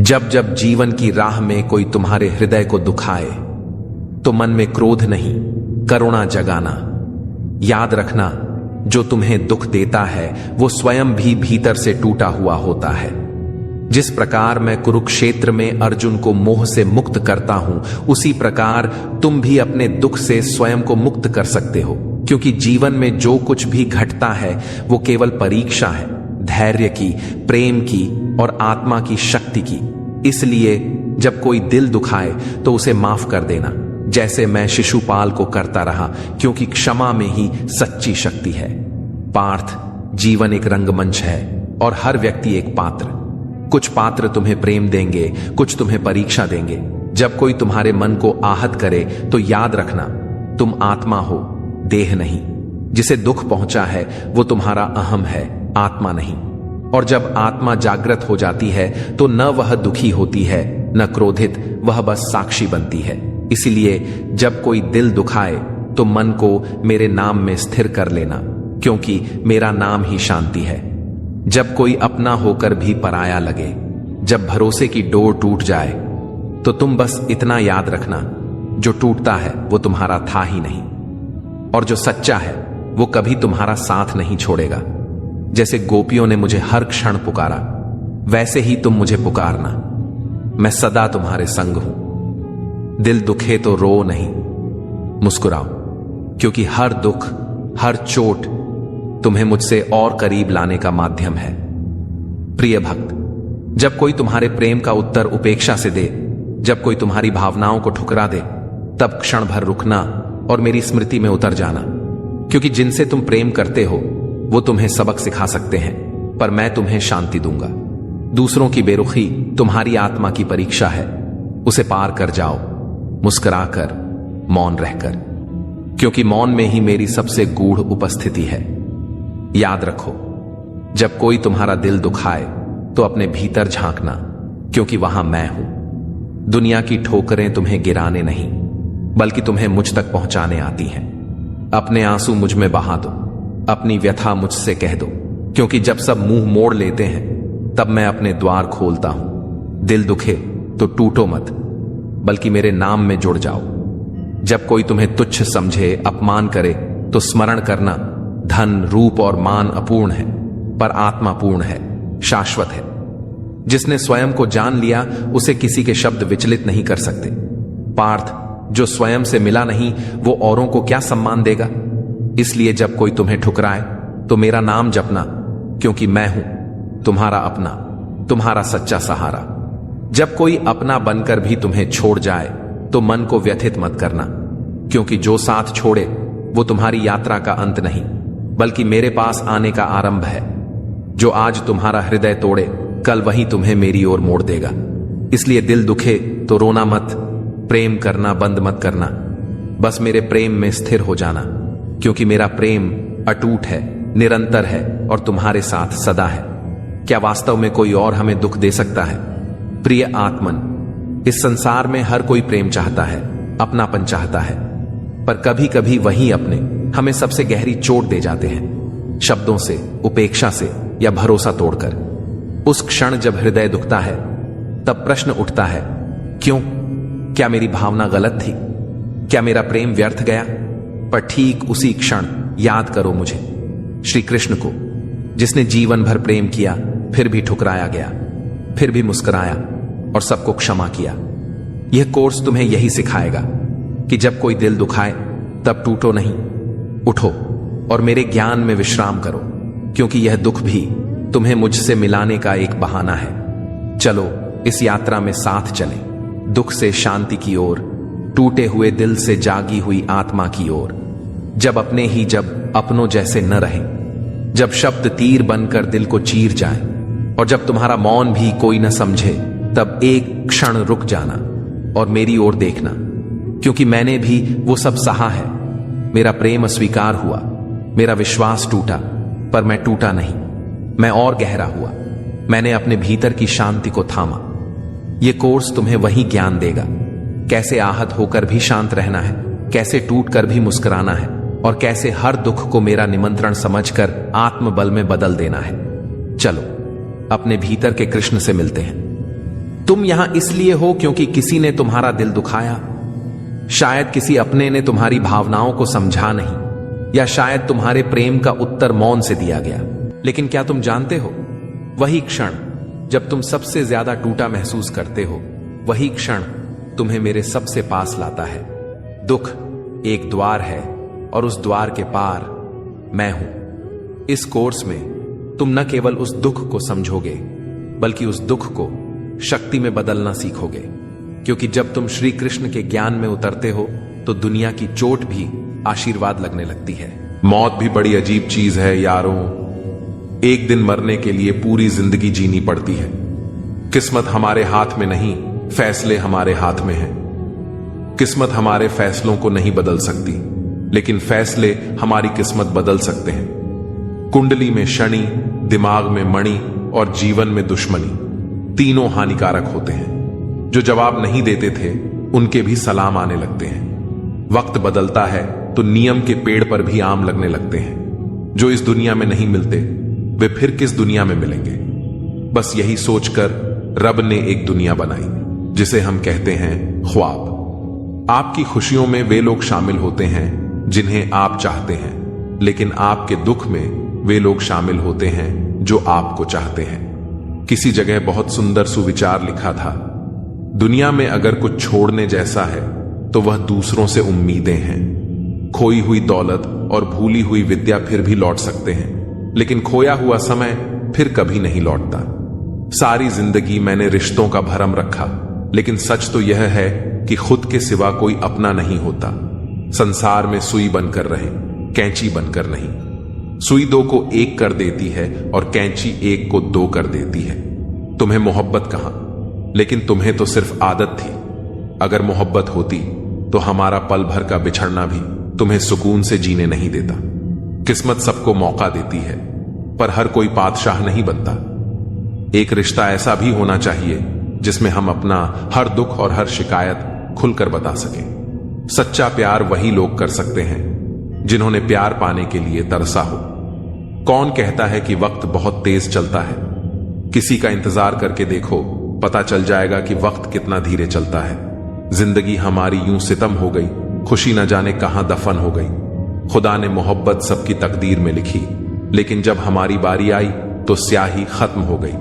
जब जब जीवन की राह में कोई तुम्हारे हृदय को दुखाए तो मन में क्रोध नहीं, करुणा जगाना। याद रखना, जो तुम्हें दुख देता है वो स्वयं भी भीतर से टूटा हुआ होता है। जिस प्रकार मैं कुरुक्षेत्र में अर्जुन को मोह से मुक्त करता हूं, उसी प्रकार तुम भी अपने दुख से स्वयं को मुक्त कर सकते हो। क्योंकि जीवन में जो कुछ भी घटता है वो केवल परीक्षा है, धैर्य की, प्रेम की और आत्मा की शक्ति की। इसलिए जब कोई दिल दुखाए तो उसे माफ कर देना, जैसे मैं शिशुपाल को करता रहा, क्योंकि क्षमा में ही सच्ची शक्ति है। पार्थ, जीवन एक रंगमंच है और हर व्यक्ति एक पात्र। कुछ पात्र तुम्हें प्रेम देंगे, कुछ तुम्हें परीक्षा देंगे। जब कोई तुम्हारे मन को आहत करे तो याद रखना, तुम आत्मा हो, देह नहीं। जिसे दुख पहुंचा है वो तुम्हारा अहम है, आत्मा नहीं। और जब आत्मा जागृत हो जाती है तो न वह दुखी होती है न क्रोधित, वह बस साक्षी बनती है। इसीलिए जब कोई दिल दुखाए तो मन को मेरे नाम में स्थिर कर लेना, क्योंकि मेरा नाम ही शांति है। जब कोई अपना होकर भी पराया लगे, जब भरोसे की डोर टूट जाए, तो तुम बस इतना याद रखना, जो टूटता है वो तुम्हारा था ही नहीं, और जो सच्चा है वो कभी तुम्हारा साथ नहीं छोड़ेगा। जैसे गोपियों ने मुझे हर क्षण पुकारा, वैसे ही तुम मुझे पुकारना। मैं सदा तुम्हारे संग हूं। दिल दुखे तो रो नहीं, मुस्कुराओ, क्योंकि हर दुख, हर चोट तुम्हें मुझसे और करीब लाने का माध्यम है। प्रिय भक्त, जब कोई तुम्हारे प्रेम का उत्तर उपेक्षा से दे, जब कोई तुम्हारी भावनाओं को ठुकरा दे, तब क्षण भर रुकना और मेरी स्मृति में उतर जाना। क्योंकि जिनसे तुम प्रेम करते हो वो तुम्हें सबक सिखा सकते हैं, पर मैं तुम्हें शांति दूंगा। दूसरों की बेरुखी तुम्हारी आत्मा की परीक्षा है, उसे पार कर जाओ, मुस्कुराकर, मौन रहकर, क्योंकि मौन में ही मेरी सबसे गूढ़ उपस्थिति है। याद रखो, जब कोई तुम्हारा दिल दुखाए तो अपने भीतर झांकना, क्योंकि वहां मैं हूं। दुनिया की ठोकरें तुम्हें गिराने नहीं, बल्कि तुम्हें मुझ तक पहुंचाने आती हैं। अपने आंसू मुझ में बहा दो, अपनी व्यथा मुझसे कह दो, क्योंकि जब सब मुंह मोड़ लेते हैं तब मैं अपने द्वार खोलता हूं। दिल दुखे तो टूटो मत, बल्कि मेरे नाम में जुड़ जाओ। जब कोई तुम्हें तुच्छ समझे, अपमान करे, तो स्मरण करना, धन, रूप और मान अपूर्ण है, पर आत्मा पूर्ण है, शाश्वत है। जिसने स्वयं को जान लिया उसे किसी के शब्द विचलित नहीं कर सकते। पार्थ, जो स्वयं से मिला नहीं वो औरों को क्या सम्मान देगा। इसलिए जब कोई तुम्हें ठुकराए तो मेरा नाम जपना, क्योंकि मैं हूं तुम्हारा अपना, तुम्हारा सच्चा सहारा। जब कोई अपना बनकर भी तुम्हें छोड़ जाए तो मन को व्यथित मत करना, क्योंकि जो साथ छोड़े वो तुम्हारी यात्रा का अंत नहीं, बल्कि मेरे पास आने का आरंभ है। जो आज तुम्हारा हृदय तोड़े, कल वही तुम्हें मेरी ओर मोड़ देगा। इसलिए दिल दुखे तो रोना मत, प्रेम करना बंद मत करना, बस मेरे प्रेम में स्थिर हो जाना, क्योंकि मेरा प्रेम अटूट है, निरंतर है और तुम्हारे साथ सदा है। क्या वास्तव में कोई और हमें दुख दे सकता है? प्रिय आत्मन, इस संसार में हर कोई प्रेम चाहता है, अपनापन चाहता है, पर कभी कभी वही अपने हमें सबसे गहरी चोट दे जाते हैं, शब्दों से, उपेक्षा से या भरोसा तोड़कर। उस क्षण जब हृदय दुखता है तब प्रश्न उठता है, क्यों? क्या मेरी भावना गलत थी? क्या मेरा प्रेम व्यर्थ गया? पर ठीक उसी क्षण याद करो मुझे, श्री कृष्ण को, जिसने जीवन भर प्रेम किया, फिर भी ठुकराया गया, फिर भी मुस्कुराया और सबको क्षमा किया। यह कोर्स तुम्हें यही सिखाएगा कि जब कोई दिल दुखाए तब टूटो नहीं, उठो और मेरे ज्ञान में विश्राम करो, क्योंकि यह दुख भी तुम्हें मुझसे मिलाने का एक बहाना है। चलो इस यात्रा में साथ चलें, दुख से शांति की ओर, टूटे हुए दिल से जागी हुई आत्मा की ओर। जब अपने ही जब अपनों जैसे न रहें, जब शब्द तीर बनकर दिल को चीर जाए, और जब तुम्हारा मौन भी कोई न समझे, तब एक क्षण रुक जाना और मेरी ओर देखना, क्योंकि मैंने भी वो सब सहा है। मेरा प्रेम अस्वीकार हुआ, मेरा विश्वास टूटा, पर मैं टूटा नहीं, मैं और गहरा हुआ। मैंने अपने भीतर की शांति को थामा। ये कोर्स तुम्हें वही ज्ञान देगा, कैसे आहत होकर भी शांत रहना है, कैसे टूट कर भी मुस्कुराना है, और कैसे हर दुख को मेरा निमंत्रण समझकर आत्मबल में बदल देना है। चलो अपने भीतर के कृष्ण से मिलते हैं। तुम यहां इसलिए हो क्योंकि किसी ने तुम्हारा दिल दुखाया, शायद किसी अपने ने तुम्हारी भावनाओं को समझा नहीं, या शायद तुम्हारे प्रेम का उत्तर मौन से दिया गया। लेकिन क्या तुम जानते हो, वही क्षण जब तुम सबसे ज्यादा टूटा महसूस करते हो, वही क्षण तुम्हें मेरे सबसे पास लाता है। दुख एक द्वार है और उस द्वार के पार मैं हूं। इस कोर्स में तुम न केवल उस दुख को समझोगे, बल्कि उस दुख को शक्ति में बदलना सीखोगे। क्योंकि जब तुम श्री कृष्ण के ज्ञान में उतरते हो तो दुनिया की चोट भी आशीर्वाद लगने लगती है। मौत भी बड़ी अजीब चीज है यारों। एक दिन मरने के लिए पूरी जिंदगी जीनी पड़ती है। किस्मत हमारे हाथ में नहीं, फैसले हमारे हाथ में हैं। किस्मत हमारे फैसलों को नहीं बदल सकती, लेकिन फैसले हमारी किस्मत बदल सकते हैं। कुंडली में शनि, दिमाग में मणि और जीवन में दुश्मनी, तीनों हानिकारक होते हैं। जो जवाब नहीं देते थे उनके भी सलाम आने लगते हैं। वक्त बदलता है तो नियम के पेड़ पर भी आम लगने लगते हैं। जो इस दुनिया में नहीं मिलते वे फिर किस दुनिया में मिलेंगे। बस यही सोचकर रब ने एक दुनिया बनाई जिसे हम कहते हैं ख्वाब। आपकी खुशियों में वे लोग शामिल होते हैं जिन्हें आप चाहते हैं, लेकिन आपके दुख में वे लोग शामिल होते हैं जो आपको चाहते हैं। किसी जगह बहुत सुंदर सुविचार लिखा था, दुनिया में अगर कुछ छोड़ने जैसा है तो वह दूसरों से उम्मीदें हैं। खोई हुई दौलत और भूली हुई विद्या फिर भी लौट सकते हैं, लेकिन खोया हुआ समय फिर कभी नहीं लौटता। सारी जिंदगी मैंने रिश्तों का भरम रखा, लेकिन सच तो यह है कि खुद के सिवा कोई अपना नहीं होता। संसार में सुई बनकर रहे, कैंची बनकर नहीं। सुई दो को एक कर देती है और कैंची एक को दो कर देती है। तुम्हें मोहब्बत कहां, लेकिन तुम्हें तो सिर्फ आदत थी। अगर मोहब्बत होती तो हमारा पल भर का बिछड़ना भी तुम्हें सुकून से जीने नहीं देता। किस्मत सबको मौका देती है, पर हर कोई बादशाह नहीं बनता। एक रिश्ता ऐसा भी होना चाहिए जिसमें हम अपना हर दुख और हर शिकायत खुलकर बता सकें। सच्चा प्यार वही लोग कर सकते हैं जिन्होंने प्यार पाने के लिए तरसा हो। कौन कहता है कि वक्त बहुत तेज चलता है? किसी का इंतजार करके देखो, पता चल जाएगा कि वक्त कितना धीरे चलता है। जिंदगी हमारी यूं सितम हो गई, खुशी न जाने कहां दफन हो गई। खुदा ने मोहब्बत सबकी तकदीर में लिखी, लेकिन जब हमारी बारी आई तो स्याही खत्म हो गई।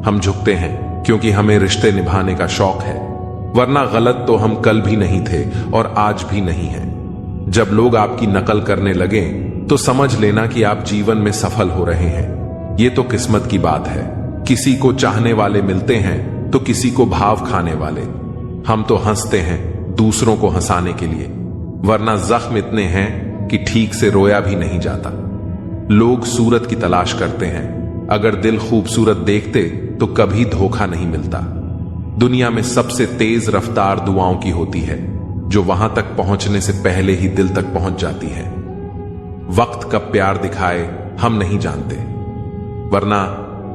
हम झुकते हैं क्योंकि हमें रिश्ते निभाने का शौक है, वरना गलत तो हम कल भी नहीं थे और आज भी नहीं हैं। जब लोग आपकी नकल करने लगे तो समझ लेना कि आप जीवन में सफल हो रहे हैं। ये तो किस्मत की बात है। किसी को चाहने वाले मिलते हैं तो किसी को भाव खाने वाले। हम तो हंसते हैं दूसरों को हंसाने के लिए, वरना जख्म इतने हैं कि ठीक से रोया भी नहीं जाता। लोग सूरत की तलाश करते हैं, अगर दिल खूबसूरत देखते तो कभी धोखा नहीं मिलता। दुनिया में सबसे तेज रफ्तार दुआओं की होती है, जो वहां तक पहुंचने से पहले ही दिल तक पहुंच जाती है। वक्त कब प्यार दिखाए हम नहीं जानते, वरना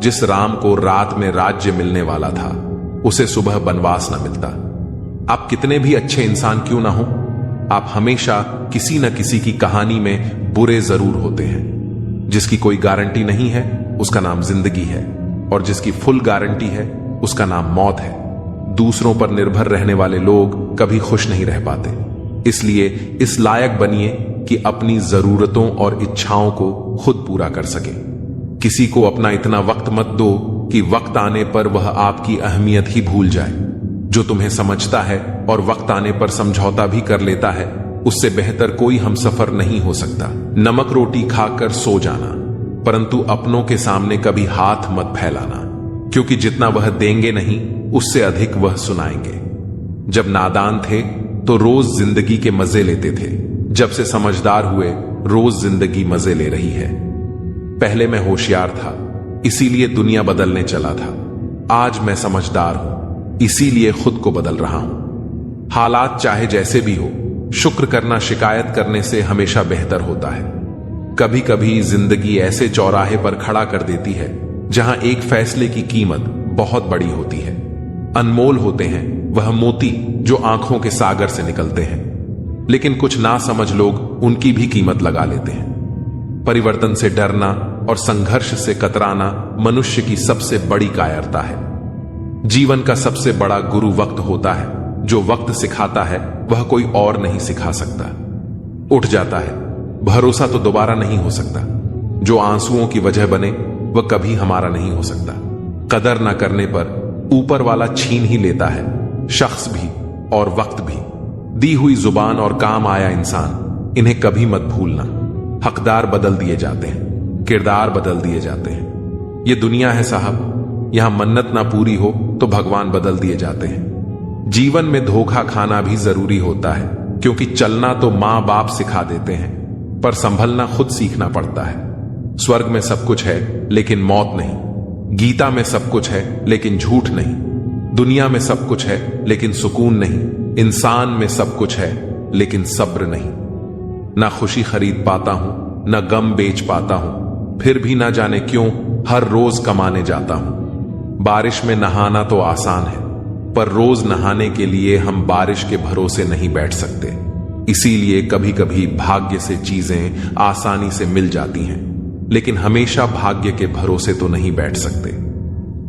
जिस राम को रात में राज्य मिलने वाला था उसे सुबह बनवास न मिलता। आप कितने भी अच्छे इंसान क्यों ना हो, आप हमेशा किसी न किसी की कहानी में बुरे जरूर होते हैं। जिसकी कोई गारंटी नहीं है उसका नाम जिंदगी है, और जिसकी फुल गारंटी है उसका नाम मौत है। दूसरों पर निर्भर रहने वाले लोग कभी खुश नहीं रह पाते। इसलिए इस लायक बनिए कि अपनी जरूरतों और इच्छाओं को खुद पूरा कर सके। किसी को अपना इतना वक्त मत दो कि वक्त आने पर वह आपकी अहमियत ही भूल जाए। जो तुम्हें समझता है और वक्त आने पर समझौता भी कर लेता है, उससे बेहतर कोई हमसफर नहीं हो सकता। नमक रोटी खाकर सो जाना, परंतु अपनों के सामने कभी हाथ मत फैलाना, क्योंकि जितना वह देंगे नहीं उससे अधिक वह सुनाएंगे। जब नादान थे तो रोज जिंदगी के मजे लेते थे, जब से समझदार हुए रोज जिंदगी मजे ले रही है। पहले मैं होशियार था, इसीलिए दुनिया बदलने चला था। आज मैं समझदार हूं, इसीलिए खुद को बदल रहा हूं। हालात चाहे जैसे भी हो, शुक्र करना शिकायत करने से हमेशा बेहतर होता है। कभी कभी जिंदगी ऐसे चौराहे पर खड़ा कर देती है जहां एक फैसले की कीमत बहुत बड़ी होती है। अनमोल होते हैं वह मोती जो आंखों के सागर से निकलते हैं, लेकिन कुछ ना समझ लोग उनकी भी कीमत लगा लेते हैं। परिवर्तन से डरना और संघर्ष से कतराना मनुष्य की सबसे बड़ी कायरता है। जीवन का सबसे बड़ा गुरु वक्त होता है। जो वक्त सिखाता है वह कोई और नहीं सिखा सकता। उठ जाता है, भरोसा तो दोबारा नहीं हो सकता। जो आंसुओं की वजह बने वह कभी हमारा नहीं हो सकता। कदर ना करने पर ऊपर वाला छीन ही लेता है, शख्स भी और वक्त भी। दी हुई जुबान और काम आया इंसान, इन्हें कभी मत भूलना। हकदार बदल दिए जाते हैं, किरदार बदल दिए जाते हैं। ये दुनिया है साहब, यहां मन्नत ना पूरी हो तो भगवान बदल दिए जाते हैं। जीवन में धोखा खाना भी जरूरी होता है, क्योंकि चलना तो मां बाप सिखा देते हैं, पर संभलना खुद सीखना पड़ता है। स्वर्ग में सब कुछ है लेकिन मौत नहीं। गीता में सब कुछ है लेकिन झूठ नहीं। दुनिया में सब कुछ है लेकिन सुकून नहीं। इंसान में सब कुछ है लेकिन सब्र नहीं। ना खुशी खरीद पाता हूं, ना गम बेच पाता हूं, फिर भी ना जाने क्यों हर रोज कमाने जाता हूं। बारिश में नहाना तो आसान है, पर रोज नहाने के लिए हम बारिश के भरोसे नहीं बैठ सकते। इसीलिए कभी कभी भाग्य से चीजें आसानी से मिल जाती हैं, लेकिन हमेशा भाग्य के भरोसे तो नहीं बैठ सकते।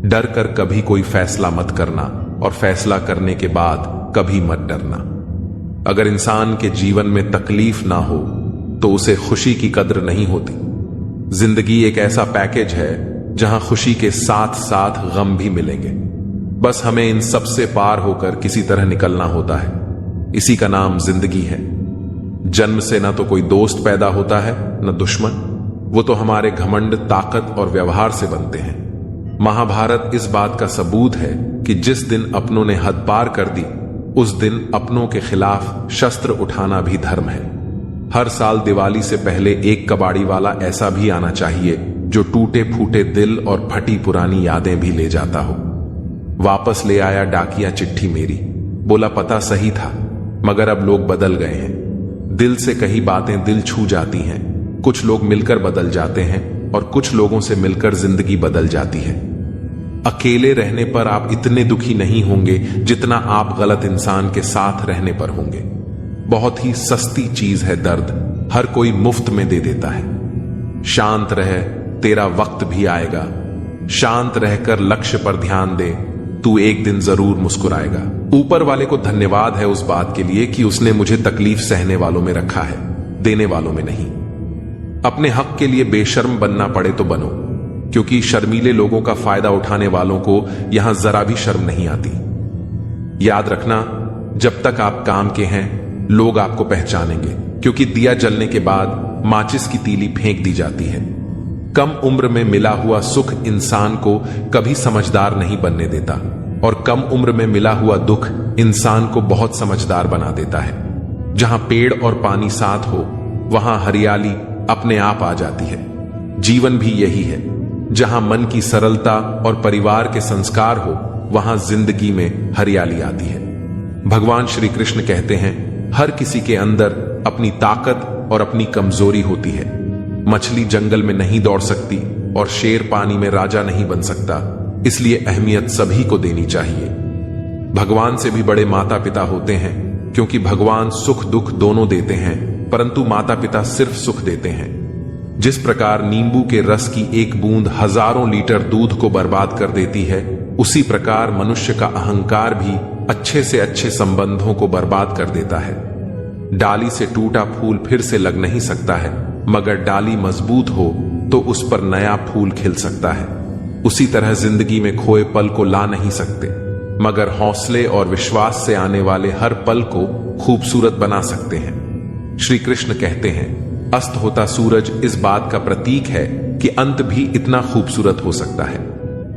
डर कर कभी कोई फैसला मत करना, और फैसला करने के बाद कभी मत डरना। अगर इंसान के जीवन में तकलीफ ना हो तो उसे खुशी की कद्र नहीं होती। जिंदगी एक ऐसा पैकेज है जहां खुशी के साथ साथ गम भी मिलेंगे। बस हमें इन सब से पार होकर किसी तरह निकलना होता है। इसी का नाम जिंदगी है। जन्म से ना तो कोई दोस्त पैदा होता है न दुश्मन, वो तो हमारे घमंड, ताकत और व्यवहार से बनते हैं। महाभारत इस बात का सबूत है कि जिस दिन अपनों ने हद पार कर दी, उस दिन अपनों के खिलाफ शस्त्र उठाना भी धर्म है। हर साल दिवाली से पहले एक कबाड़ी वाला ऐसा भी आना चाहिए जो टूटे फूटे दिल और फटी पुरानी यादें भी ले जाता हो। वापस ले आया डाकिया चिट्ठी मेरी, बोला पता सही था मगर अब लोग बदल गए हैं। दिल से कही बातें दिल छू जाती हैं। कुछ लोग मिलकर बदल जाते हैं और कुछ लोगों से मिलकर जिंदगी बदल जाती है। अकेले रहने पर आप इतने दुखी नहीं होंगे जितना आप गलत इंसान के साथ रहने पर होंगे। बहुत ही सस्ती चीज है दर्द, हर कोई मुफ्त में दे देता है। शांत रह, तेरा वक्त भी आएगा। शांत रहकर लक्ष्य पर ध्यान दे, तू एक दिन जरूर मुस्कुराएगा। ऊपर वाले को धन्यवाद है उस बात के लिए कि उसने मुझे तकलीफ सहने वालों में रखा है, देने वालों में नहीं। अपने हक के लिए बेशर्म बनना पड़े तो बनो, क्योंकि शर्मीले लोगों का फायदा उठाने वालों को यहां जरा भी शर्म नहीं आती। याद रखना, जब तक आप काम के हैं लोग आपको पहचानेंगे, क्योंकि दिया जलने के बाद माचिस की तीली फेंक दी जाती है। कम उम्र में मिला हुआ सुख इंसान को कभी समझदार नहीं बनने देता, और कम उम्र में मिला हुआ दुख इंसान को बहुत समझदार बना देता है। जहां पेड़ और पानी साथ हो वहां हरियाली अपने आप आ जाती है। जीवन भी यही है, जहां मन की सरलता और परिवार के संस्कार हो वहां जिंदगी में हरियाली आती है। भगवान श्री कृष्ण कहते हैं, हर किसी के अंदर अपनी ताकत और अपनी कमजोरी होती है। मछली जंगल में नहीं दौड़ सकती और शेर पानी में राजा नहीं बन सकता, इसलिए अहमियत सभी को देनी चाहिए। भगवान से भी बड़े माता पिता होते हैं, क्योंकि भगवान सुख दुख दोनों देते हैं, परंतु माता पिता सिर्फ सुख देते हैं। जिस प्रकार नींबू के रस की एक बूंद हजारों लीटर दूध को बर्बाद कर देती है, उसी प्रकार मनुष्य का अहंकार भी अच्छे से अच्छे संबंधों को बर्बाद कर देता है। डाली से टूटा फूल फिर से लग नहीं सकता है, मगर डाली मजबूत हो तो उस पर नया फूल खिल सकता है। उसी तरह जिंदगी में खोए पल को ला नहीं सकते, मगर हौसले और विश्वास से आने वाले हर पल को खूबसूरत बना सकते हैं। श्री कृष्ण कहते हैं, अस्त होता सूरज इस बात का प्रतीक है कि अंत भी इतना खूबसूरत हो सकता है।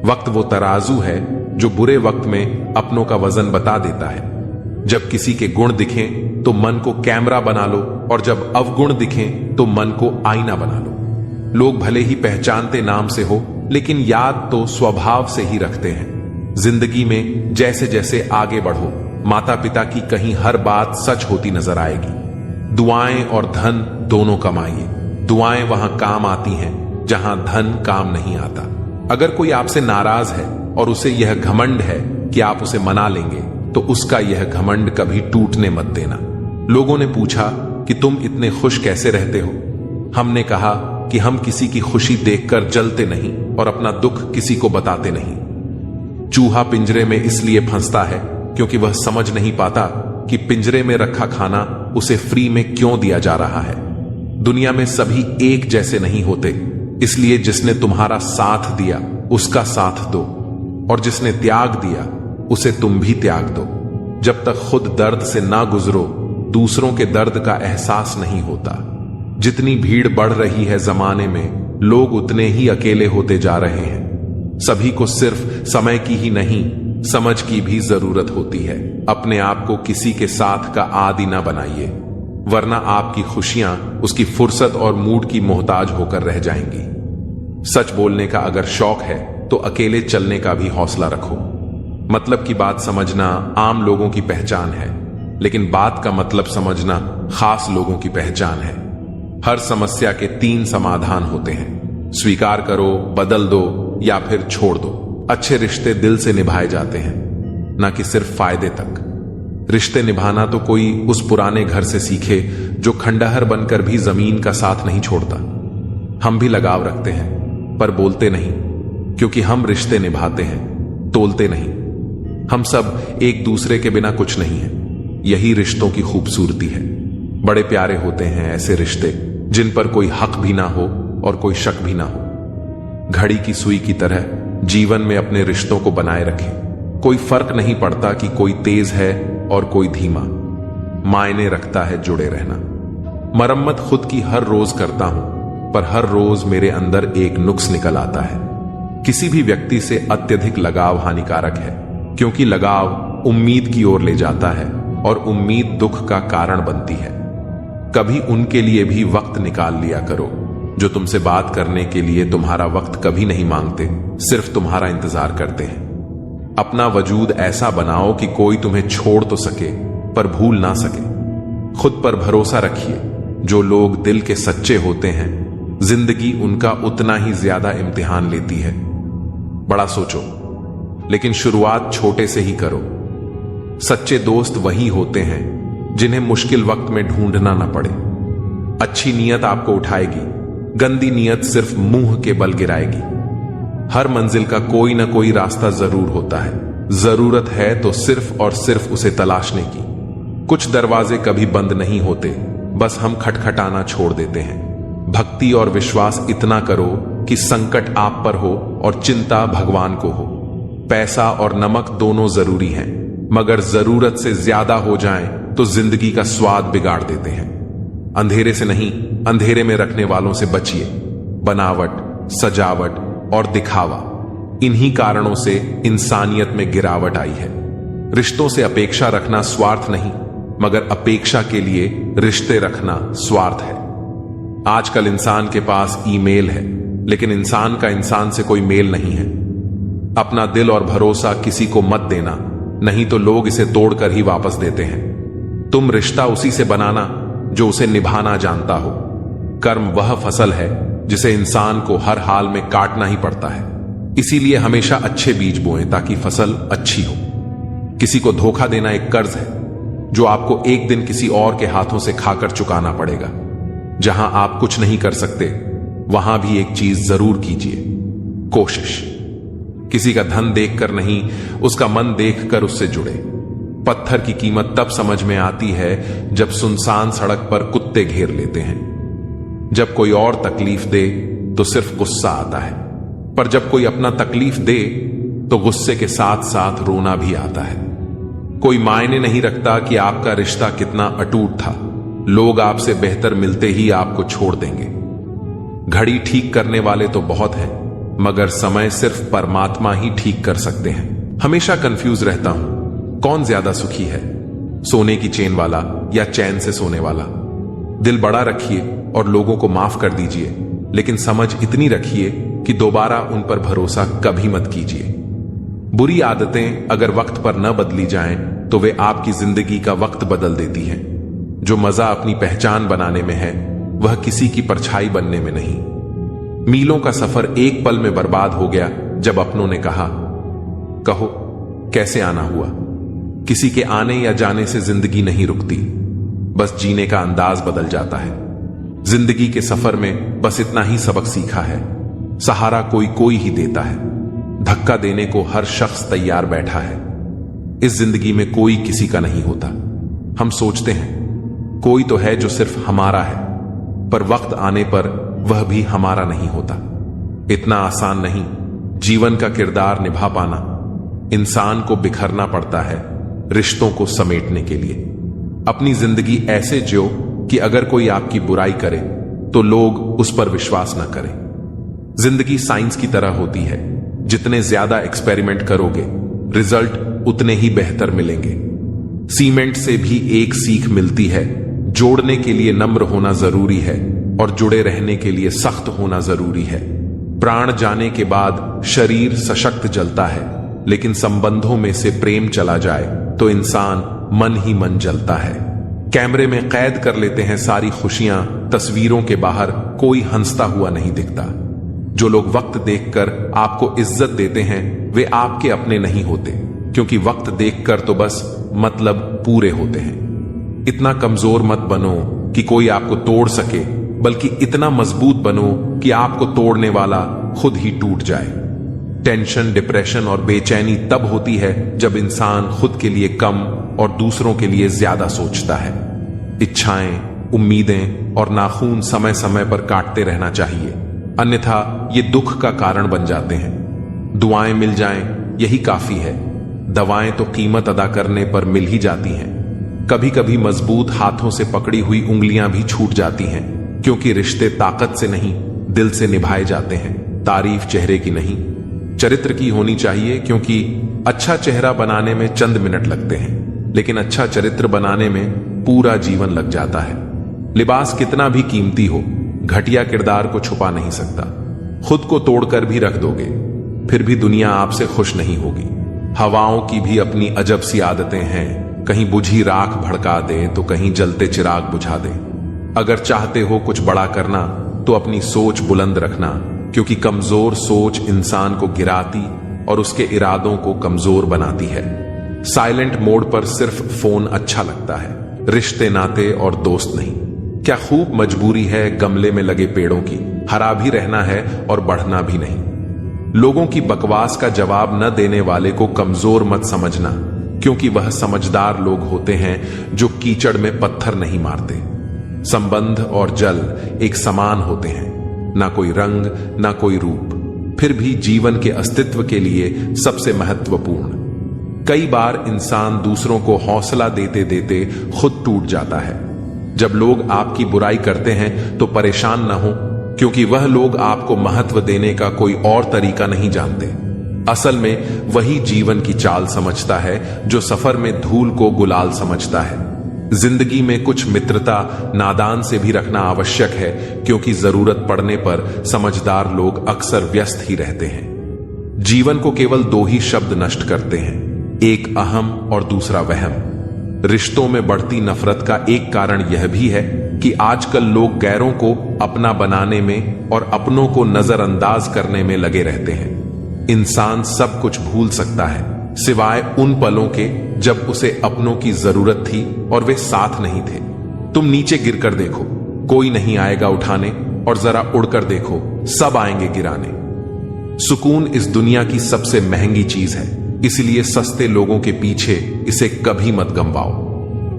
वक्त वो तराजू है जो बुरे वक्त में अपनों का वजन बता देता है। जब किसी के गुण दिखें तो मन को कैमरा बना लो, और जब अवगुण दिखें तो मन को आईना बना लो। लोग भले ही पहचानते नाम से हो, लेकिन याद तो स्वभाव से ही रखते हैं। जिंदगी में जैसे जैसे आगे बढ़ो, माता पिता की कहीं हर बात सच होती नजर आएगी। दुआएं और धन दोनों कमाइए। दुआएं वहां काम आती हैं जहां धन काम नहीं आता। अगर कोई आपसे नाराज है और उसे यह घमंड है कि आप उसे मना लेंगे, तो उसका यह घमंड कभी टूटने मत देना। लोगों ने पूछा कि तुम इतने खुश कैसे रहते हो? हमने कहा कि हम किसी की खुशी देखकर जलते नहीं और अपना दुख किसी को बताते नहीं। चूहा पिंजरे में इसलिए फंसता है क्योंकि वह समझ नहीं पाता कि पिंजरे में रखा खाना उसे फ्री में क्यों दिया जा रहा है। दुनिया में सभी एक जैसे नहीं होते, इसलिए जिसने तुम्हारा साथ दिया उसका साथ दो, और जिसने त्याग दिया उसे तुम भी त्याग दो। जब तक खुद दर्द से ना गुजरो दूसरों के दर्द का एहसास नहीं होता। जितनी भीड़ बढ़ रही है जमाने में, लोग उतने ही अकेले होते जा रहे हैं। सभी को सिर्फ समय की ही नहीं, समझ की भी जरूरत होती है। अपने आप को किसी के साथ का आदी ना बनाइए, वरना आपकी खुशियां उसकी फुर्सत और मूड की मोहताज होकर रह जाएंगी। सच बोलने का अगर शौक है तो अकेले चलने का भी हौसला रखो। मतलब की बात समझना आम लोगों की पहचान है, लेकिन बात का मतलब समझना खास लोगों की पहचान है। हर समस्या के 3 समाधान होते हैं, स्वीकार करो, बदल दो या फिर छोड़ दो। अच्छे रिश्ते दिल से निभाए जाते हैं, ना कि सिर्फ फायदे तक। रिश्ते निभाना तो कोई उस पुराने घर से सीखे जो खंडहर बनकर भी जमीन का साथ नहीं छोड़ता। हम भी लगाव रखते हैं पर बोलते नहीं, क्योंकि हम रिश्ते निभाते हैं, तोलते नहीं। हम सब एक दूसरे के बिना कुछ नहीं है, यही रिश्तों की खूबसूरती है। बड़े प्यारे होते हैं ऐसे रिश्ते जिन पर कोई हक भी ना हो और कोई शक भी ना हो। घड़ी की सुई की तरह जीवन में अपने रिश्तों को बनाए रखें। कोई फर्क नहीं पड़ता कि कोई तेज है और कोई धीमा, मायने रखता है जुड़े रहना। मरम्मत खुद की हर रोज करता हूं, पर हर रोज मेरे अंदर एक नुक्स निकल आता है। किसी भी व्यक्ति से अत्यधिक लगाव हानिकारक है, क्योंकि लगाव उम्मीद की ओर ले जाता है और उम्मीद दुख का कारण बनती है। कभी उनके लिए भी वक्त निकाल लिया करो जो तुमसे बात करने के लिए तुम्हारा वक्त कभी नहीं मांगते, सिर्फ तुम्हारा इंतजार करते हैं। अपना वजूद ऐसा बनाओ कि कोई तुम्हें छोड़ तो सके पर भूल ना सके। खुद पर भरोसा रखिए। जो लोग दिल के सच्चे होते हैं, जिंदगी उनका उतना ही ज्यादा इम्तिहान लेती है। बड़ा सोचो, लेकिन शुरुआत छोटे से ही करो। सच्चे दोस्त वही होते हैं जिन्हें मुश्किल वक्त में ढूंढना ना पड़े। अच्छी नीयत आपको उठाएगी, गंदी नीयत सिर्फ मुंह के बल गिराएगी। हर मंजिल का कोई ना कोई रास्ता जरूर होता है, जरूरत है तो सिर्फ और सिर्फ उसे तलाशने की। कुछ दरवाजे कभी बंद नहीं होते, बस हम खटखटाना छोड़ देते हैं। भक्ति और विश्वास इतना करो कि संकट आप पर हो और चिंता भगवान को हो। पैसा और नमक दोनों जरूरी हैं, मगर जरूरत से ज्यादा हो जाएं तो जिंदगी का स्वाद बिगाड़ देते हैं। अंधेरे से नहीं, अंधेरे में रखने वालों से बचिए। बनावट, सजावट और दिखावा, इन्हीं कारणों से इंसानियत में गिरावट आई है। रिश्तों से अपेक्षा रखना स्वार्थ नहीं, मगर अपेक्षा के लिए रिश्ते रखना स्वार्थ है। आजकल इंसान के पास ईमेल है, लेकिन इंसान का इंसान से कोई मेल नहीं है। अपना दिल और भरोसा किसी को मत देना, नहीं तो लोग इसे तोड़कर ही वापस देते हैं। तुम रिश्ता उसी से बनाना जो उसे निभाना जानता हो। कर्म वह फसल है जिसे इंसान को हर हाल में काटना ही पड़ता है। इसीलिए हमेशा अच्छे बीज बोएं ताकि फसल अच्छी हो। किसी को धोखा देना एक कर्ज है जो आपको एक दिन किसी और के हाथों से खाकर चुकाना पड़ेगा। जहां आप कुछ नहीं कर सकते, वहां भी एक चीज जरूर कीजिए, कोशिश। किसी का धन देखकर नहीं, उसका मन देखकर उससे जुड़े। पत्थर की कीमत तब समझ में आती है जब सुनसान सड़क पर कुत्ते घेर लेते हैं। जब कोई और तकलीफ दे तो सिर्फ गुस्सा आता है, पर जब कोई अपना तकलीफ दे तो गुस्से के साथ साथ रोना भी आता है। कोई मायने नहीं रखता कि आपका रिश्ता कितना अटूट था, लोग आपसे बेहतर मिलते ही आपको छोड़ देंगे। घड़ी ठीक करने वाले तो बहुत हैं, मगर समय सिर्फ परमात्मा ही ठीक कर सकते हैं। हमेशा कंफ्यूज रहता हूं, कौन ज्यादा सुखी है, सोने की चेन वाला या चैन से सोने वाला। दिल बड़ा रखिए और लोगों को माफ कर दीजिए, लेकिन समझ इतनी रखिए कि दोबारा उन पर भरोसा कभी मत कीजिए। बुरी आदतें अगर वक्त पर न बदली जाएं, तो वे आपकी जिंदगी का वक्त बदल देती हैं। जो मजा अपनी पहचान बनाने में है, वह किसी की परछाई बनने में नहीं। मीलों का सफर एक पल में बर्बाद हो गया जब अपनों ने कहा, कहो कैसे आना हुआ। किसी के आने या जाने से जिंदगी नहीं रुकती, बस जीने का अंदाज बदल जाता है। जिंदगी के सफर में बस इतना ही सबक सीखा है, सहारा कोई कोई ही देता है। धक्का देने को हर शख्स तैयार बैठा है। इस जिंदगी में कोई किसी का नहीं होता। हम सोचते हैं कोई तो है जो सिर्फ हमारा है, पर वक्त आने पर वह भी हमारा नहीं होता। इतना आसान नहीं जीवन का किरदार निभा पाना। इंसान को बिखरना पड़ता है रिश्तों को समेटने के लिए। अपनी जिंदगी ऐसे जियो कि अगर कोई आपकी बुराई करे तो लोग उस पर विश्वास न करें। जिंदगी साइंस की तरह होती है, जितने ज्यादा एक्सपेरिमेंट करोगे रिजल्ट उतने ही बेहतर मिलेंगे। सीमेंट से भी एक सीख मिलती है, जोड़ने के लिए नम्र होना जरूरी है और जुड़े रहने के लिए सख्त होना जरूरी है। प्राण जाने के बाद शरीर सशक्त जलता है, लेकिन संबंधों में से प्रेम चला जाए तो इंसान मन ही मन जलता है। कैमरे में कैद कर लेते हैं सारी खुशियां, तस्वीरों के बाहर कोई हंसता हुआ नहीं दिखता। जो लोग वक्त देखकर आपको इज्जत देते हैं वे आपके अपने नहीं होते, क्योंकि वक्त देखकर तो बस मतलब पूरे होते हैं। इतना कमजोर मत बनो कि कोई आपको तोड़ सके, बल्कि इतना मजबूत बनो कि आपको तोड़ने वाला खुद ही टूट जाए। टेंशन, डिप्रेशन और बेचैनी तब होती है जब इंसान खुद के लिए कम और दूसरों के लिए ज्यादा सोचता है। इच्छाएं, उम्मीदें और नाखून समय समय पर काटते रहना चाहिए, अन्यथा ये दुख का कारण बन जाते हैं। दुआएं मिल जाएं यही काफी है। दवाएं तो कीमत अदा करने पर मिल ही जाती हैं। कभी कभी मजबूत हाथों से पकड़ी हुई उंगलियां भी छूट जाती हैं, क्योंकि रिश्ते ताकत से नहीं दिल से निभाए जाते हैं। तारीफ चेहरे की नहीं चरित्र की होनी चाहिए, क्योंकि अच्छा चेहरा बनाने में चंद मिनट लगते हैं, लेकिन अच्छा चरित्र बनाने में पूरा जीवन लग जाता है। लिबास कितना भी कीमती हो, घटिया किरदार को छुपा नहीं सकता। खुद को तोड़कर भी रख दोगे फिर भी दुनिया आपसे खुश नहीं होगी। हवाओं की भी अपनी अजब सी आदतें हैं, कहीं बुझी राख भड़का दे तो कहीं जलते चिराग बुझा दे। अगर चाहते हो कुछ बड़ा करना तो अपनी सोच बुलंद रखना, क्योंकि कमजोर सोच इंसान को गिराती और उसके इरादों को कमजोर बनाती है। साइलेंट मोड पर सिर्फ फोन अच्छा लगता है, रिश्ते नाते और दोस्त नहीं। क्या खूब मजबूरी है गमले में लगे पेड़ों की, हरा भी रहना है और बढ़ना भी नहीं। लोगों की बकवास का जवाब न देने वाले को कमजोर मत समझना, क्योंकि वह समझदार लोग होते हैं जो कीचड़ में पत्थर नहीं मारते। संबंध और जल एक समान होते हैं, ना कोई रंग ना कोई रूप, फिर भी जीवन के अस्तित्व के लिए सबसे महत्वपूर्ण। कई बार इंसान दूसरों को हौसला देते देते खुद टूट जाता है। जब लोग आपकी बुराई करते हैं तो परेशान ना हो, क्योंकि वह लोग आपको महत्व देने का कोई और तरीका नहीं जानते। असल में वही जीवन की चाल समझता है जो सफर में धूल को गुलाल समझता है। जिंदगी में कुछ मित्रता नादान से भी रखना आवश्यक है, क्योंकि जरूरत पड़ने पर समझदार लोग अक्सर व्यस्त ही रहते हैं। जीवन को केवल दो ही शब्द नष्ट करते हैं, एक अहम और दूसरा वहम। रिश्तों में बढ़ती नफरत का एक कारण यह भी है कि आजकल लोग गैरों को अपना बनाने में और अपनों को नजरअंदाज करने में लगे रहते हैं। इंसान सब कुछ भूल सकता है, सिवाय उन पलों के जब उसे अपनों की जरूरत थी और वे साथ नहीं थे। तुम नीचे गिरकर देखो, कोई नहीं आएगा उठाने, और जरा उड़कर देखो, सब आएंगे गिराने। सुकून इस दुनिया की सबसे महंगी चीज है, इसलिए सस्ते लोगों के पीछे इसे कभी मत गंवाओ।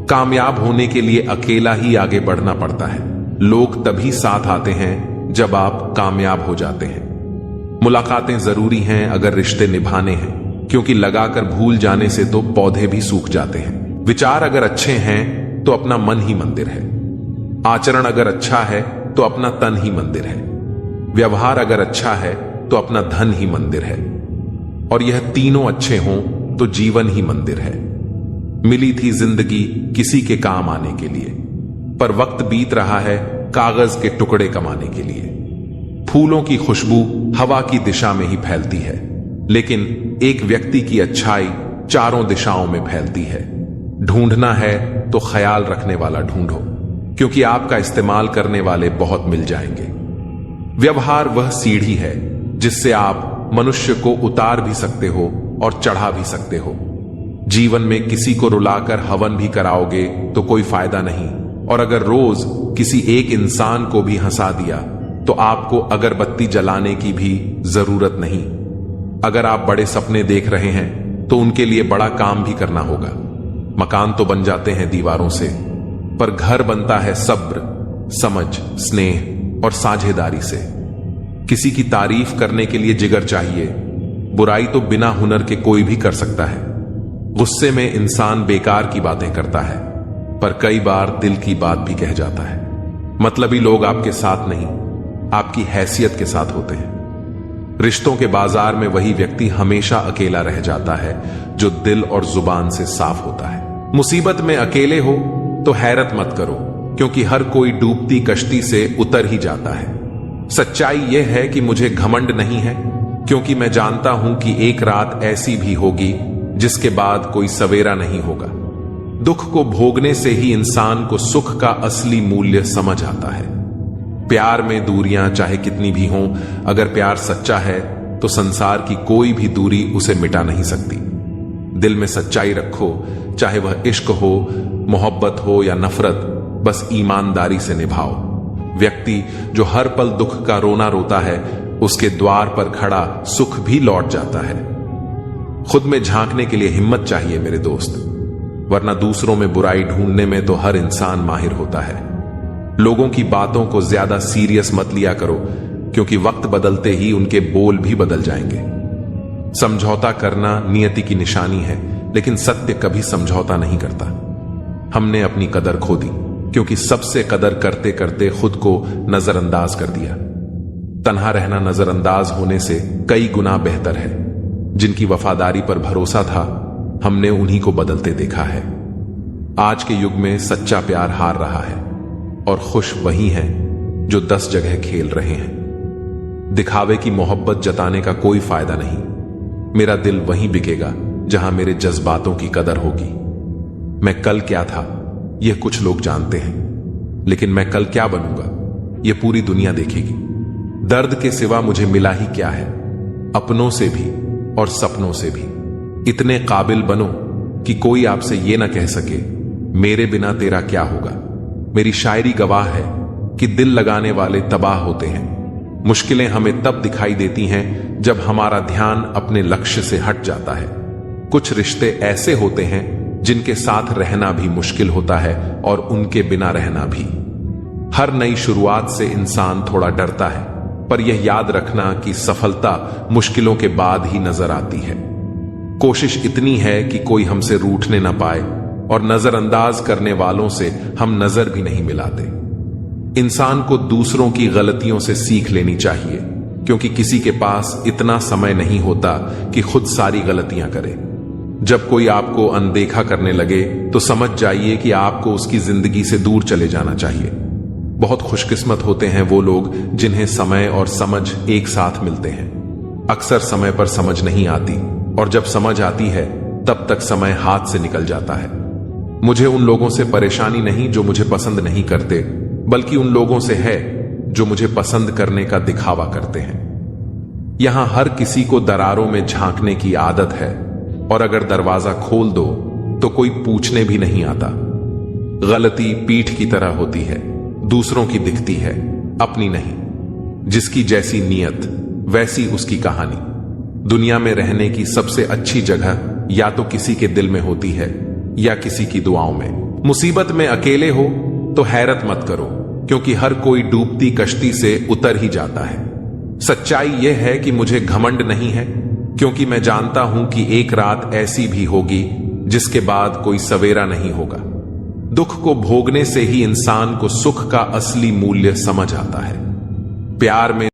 कामयाब होने के लिए अकेला ही आगे बढ़ना पड़ता है। लोग तभी साथ आते हैं जब आप कामयाब हो जाते हैं। मुलाकातें जरूरी हैं अगर रिश्ते निभाने हैं, क्योंकि लगाकर भूल जाने से तो पौधे भी सूख जाते हैं। विचार अगर अच्छे हैं तो अपना मन ही मंदिर है। आचरण अगर अच्छा है तो अपना तन ही मंदिर है। व्यवहार अगर अच्छा है तो अपना धन ही मंदिर है। और यह तीनों अच्छे हों तो जीवन ही मंदिर है। मिली थी जिंदगी किसी के काम आने के लिए, पर वक्त बीत रहा है कागज के टुकड़े कमाने के लिए। फूलों की खुशबू हवा की दिशा में ही फैलती है, लेकिन एक व्यक्ति की अच्छाई चारों दिशाओं में फैलती है। ढूंढना है तो ख्याल रखने वाला ढूंढो, क्योंकि आपका इस्तेमाल करने वाले बहुत मिल जाएंगे। व्यवहार वह सीढ़ी है जिससे आप मनुष्य को उतार भी सकते हो और चढ़ा भी सकते हो। जीवन में किसी को रुलाकर हवन भी कराओगे तो कोई फायदा नहीं, और अगर रोज किसी एक इंसान को भी हंसा दिया तो आपको अगरबत्ती जलाने की भी जरूरत नहीं। अगर आप बड़े सपने देख रहे हैं तो उनके लिए बड़ा काम भी करना होगा। मकान तो बन जाते हैं दीवारों से, पर घर बनता है सब्र, समझ, स्नेह और साझेदारी से। किसी की तारीफ करने के लिए जिगर चाहिए। बुराई तो बिना हुनर के कोई भी कर सकता है। गुस्से में इंसान बेकार की बातें करता है, पर कई बार दिल की बात भी कह जाता है। मतलबी लोग आपके साथ नहीं, आपकी हैसियत के साथ होते हैं। रिश्तों के बाजार में वही व्यक्ति हमेशा अकेला रह जाता है जो दिल और जुबान से साफ होता है। मुसीबत में अकेले हो तो हैरत मत करो, क्योंकि हर कोई डूबती कश्ती से उतर ही जाता है। सच्चाई यह है कि मुझे घमंड नहीं है, क्योंकि मैं जानता हूं कि एक रात ऐसी भी होगी जिसके बाद कोई सवेरा नहीं होगा। दुख को भोगने से ही इंसान को सुख का असली मूल्य समझ आता है। प्यार में दूरियां चाहे कितनी भी हों, अगर प्यार सच्चा है तो संसार की कोई भी दूरी उसे मिटा नहीं सकती। दिल में सच्चाई रखो, चाहे वह इश्क हो, मोहब्बत हो या नफरत, बस ईमानदारी से निभाओ। व्यक्ति जो हर पल दुख का रोना रोता है, उसके द्वार पर खड़ा सुख भी लौट जाता है। खुद में झांकने के लिए हिम्मत चाहिए मेरे दोस्त, वरना दूसरों में बुराई ढूंढने में तो हर इंसान माहिर होता है। लोगों की बातों को ज्यादा सीरियस मत लिया करो, क्योंकि वक्त बदलते ही उनके बोल भी बदल जाएंगे। समझौता करना नियति की निशानी है, लेकिन सत्य कभी समझौता नहीं करता। हमने अपनी कदर खो दी, क्योंकि सबसे कदर करते करते खुद को नजरअंदाज कर दिया। तन्हा रहना नजरअंदाज होने से कई गुना बेहतर है। जिनकी वफादारी पर भरोसा था, हमने उन्हीं को बदलते देखा है। आज के युग में सच्चा प्यार हार रहा है, और खुश वही हैं जो 10 जगह खेल रहे हैं। दिखावे की मोहब्बत जताने का कोई फायदा नहीं। मेरा दिल वहीं बिकेगा जहां मेरे जज्बातों की कदर होगी। मैं कल क्या था यह कुछ लोग जानते हैं, लेकिन मैं कल क्या बनूंगा यह पूरी दुनिया देखेगी। दर्द के सिवा मुझे मिला ही क्या है, अपनों से भी और सपनों से भी। इतने काबिल बनो कि कोई आपसे यह ना कह सके मेरे बिना तेरा क्या होगा। मेरी शायरी गवाह है कि दिल लगाने वाले तबाह होते हैं। मुश्किलें हमें तब दिखाई देती हैं जब हमारा ध्यान अपने लक्ष्य से हट जाता है। कुछ रिश्ते ऐसे होते हैं जिनके साथ रहना भी मुश्किल होता है, और उनके बिना रहना भी। हर नई शुरुआत से इंसान थोड़ा डरता है, पर यह याद रखना कि सफलता मुश्किलों के बाद ही नजर आती है। कोशिश इतनी है कि कोई हमसे रूठने ना पाए, और नजरअंदाज करने वालों से हम नजर भी नहीं मिलाते। इंसान को दूसरों की गलतियों से सीख लेनी चाहिए, क्योंकि किसी के पास इतना समय नहीं होता कि खुद सारी गलतियां करे। जब कोई आपको अनदेखा करने लगे तो समझ जाइए कि आपको उसकी जिंदगी से दूर चले जाना चाहिए। बहुत खुशकिस्मत होते हैं वो लोग जिन्हें समय और समझ एक साथ मिलते हैं। अक्सर समय पर समझ नहीं आती, और जब समझ आती है तब तक समय हाथ से निकल जाता है। मुझे उन लोगों से परेशानी नहीं जो मुझे पसंद नहीं करते, बल्कि उन लोगों से है जो मुझे पसंद करने का दिखावा करते हैं। यहां हर किसी को दरारों में झांकने की आदत है, और अगर दरवाजा खोल दो तो कोई पूछने भी नहीं आता। गलती पीठ की तरह होती है, दूसरों की दिखती है, अपनी नहीं। जिसकी जैसी नीयत वैसी उसकी कहानी। दुनिया में रहने की सबसे अच्छी जगह या तो किसी के दिल में होती है या किसी की दुआओं में। मुसीबत में अकेले हो तो हैरत मत करो, क्योंकि हर कोई डूबती कश्ती से उतर ही जाता है। सच्चाई यह है कि मुझे घमंड नहीं है, क्योंकि मैं जानता हूं कि एक रात ऐसी भी होगी जिसके बाद कोई सवेरा नहीं होगा। दुख को भोगने से ही इंसान को सुख का असली मूल्य समझ आता है। प्यार में